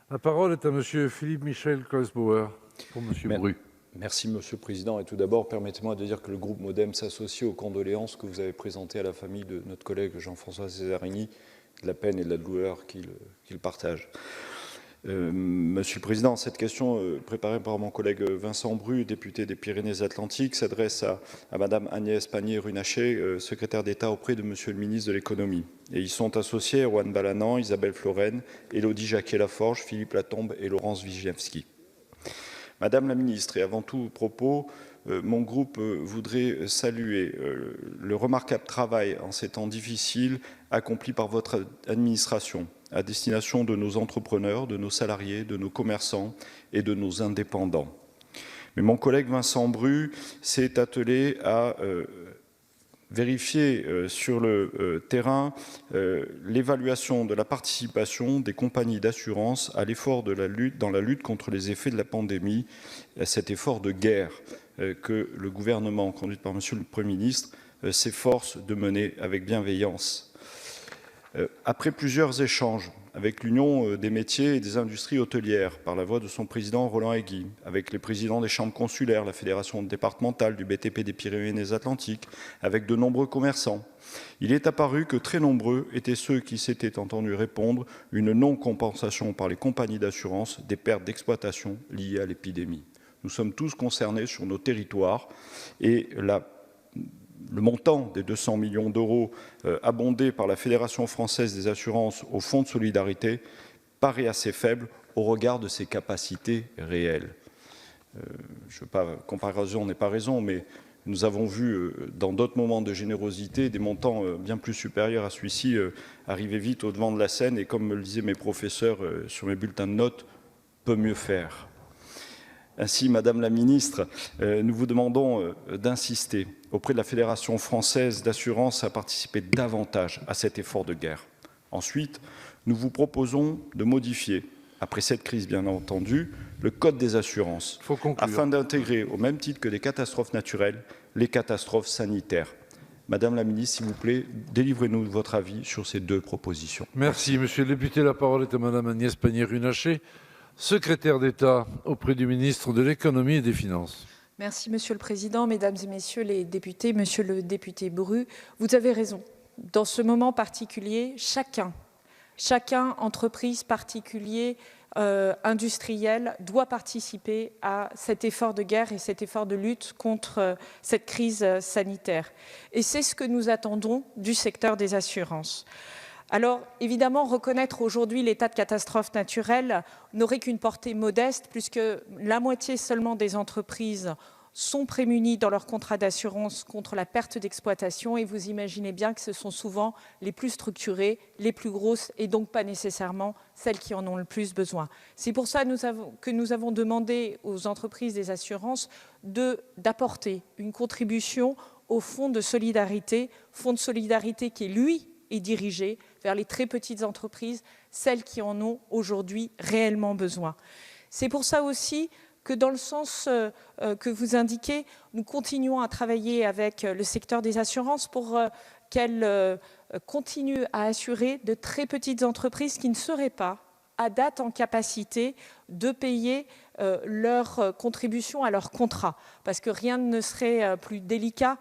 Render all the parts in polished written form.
La parole est à Monsieur Philippe Michel Kohlsbauer pour Monsieur Bru. Merci Monsieur le Président. Et tout d'abord, permettez-moi de dire que le groupe MODEM s'associe aux condoléances que vous avez présentées à la famille de notre collègue Jean-François Césarini, de la peine et de la douleur qu'il partage. Monsieur le Président, cette question préparée par mon collègue Vincent Bru, député des Pyrénées-Atlantiques, s'adresse à Madame Agnès Pannier-Runacher, secrétaire d'État auprès de Monsieur le ministre de l'Économie. Et ils sont associés Erwan Balanant, Isabelle Floren, Élodie Jacquet-Laforge, Philippe Latombe et Laurence Wiśniewski. Madame la ministre, et avant tout propos, mon groupe voudrait saluer le remarquable travail en ces temps difficiles accompli par votre administration à destination de nos entrepreneurs, de nos salariés, de nos commerçants et de nos indépendants. Mais mon collègue Vincent Bru s'est attelé à vérifier sur le terrain l'évaluation de la participation des compagnies d'assurance à l'effort dans la lutte contre les effets de la pandémie, à cet effort de guerre que le gouvernement, conduit par Monsieur le Premier ministre, s'efforce de mener avec bienveillance. Après plusieurs échanges avec l'Union des métiers et des industries hôtelières, par la voix de son président Roland Aiguille, avec les présidents des chambres consulaires, la fédération départementale du BTP des Pyrénées-Atlantiques, avec de nombreux commerçants, il est apparu que très nombreux étaient ceux qui s'étaient entendus répondre une non-compensation par les compagnies d'assurance des pertes d'exploitation liées à l'épidémie. Nous sommes tous concernés sur nos territoires et le montant des 200 millions d'euros abondés par la Fédération française des assurances au Fonds de solidarité paraît assez faible au regard de ses capacités réelles. Je veux pas, comparaison n'est pas raison, mais nous avons vu dans d'autres moments de générosité des montants bien plus supérieurs à celui-ci arriver vite au devant de la scène et, comme me le disaient mes professeurs sur mes bulletins de notes, peut mieux faire. Ainsi, Madame la Ministre, nous vous demandons d'insister auprès de la Fédération française d'assurance à participer davantage à cet effort de guerre. Ensuite, nous vous proposons de modifier, après cette crise bien entendu, le Code des assurances, afin d'intégrer, au même titre que les catastrophes naturelles, les catastrophes sanitaires. Madame la Ministre, s'il vous plaît, délivrez-nous votre avis sur ces deux propositions. Merci, Monsieur le député. La parole est à Madame Agnès Pannier-Runacher, secrétaire d'État auprès du ministre de l'Économie et des Finances. Merci Monsieur le Président, Mesdames et Messieurs les députés, Monsieur le député Bru, vous avez raison. Dans ce moment particulier, chacun, entreprise, particulier, industriel, doit participer à cet effort de guerre et cet effort de lutte contre cette crise sanitaire. Et c'est ce que nous attendons du secteur des assurances. Alors, évidemment, reconnaître aujourd'hui l'état de catastrophe naturelle n'aurait qu'une portée modeste, puisque la moitié seulement des entreprises sont prémunies dans leur contrat d'assurance contre la perte d'exploitation, et vous imaginez bien que ce sont souvent les plus structurées, les plus grosses, et donc pas nécessairement celles qui en ont le plus besoin. C'est pour ça que nous avons demandé aux entreprises des assurances d'apporter une contribution au fonds de solidarité qui est, lui, est dirigé vers les très petites entreprises, celles qui en ont aujourd'hui réellement besoin. C'est pour ça aussi que dans le sens que vous indiquez, nous continuons à travailler avec le secteur des assurances pour qu'elles continuent à assurer de très petites entreprises qui ne seraient pas à date en capacité de payer leur contribution à leur contrat. Parce que rien ne serait plus délicat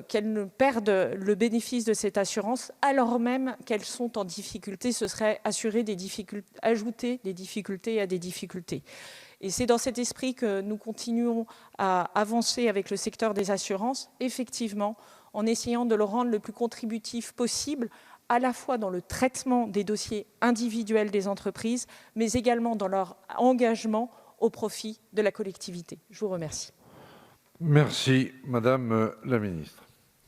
qu'elles ne perdent le bénéfice de cette assurance alors même qu'elles sont en difficulté. Ce serait ajouter des difficultés à des difficultés. Et c'est dans cet esprit que nous continuons à avancer avec le secteur des assurances, effectivement, en essayant de le rendre le plus contributif possible, à la fois dans le traitement des dossiers individuels des entreprises, mais également dans leur engagement au profit de la collectivité. Je vous remercie. Merci, Madame la Ministre.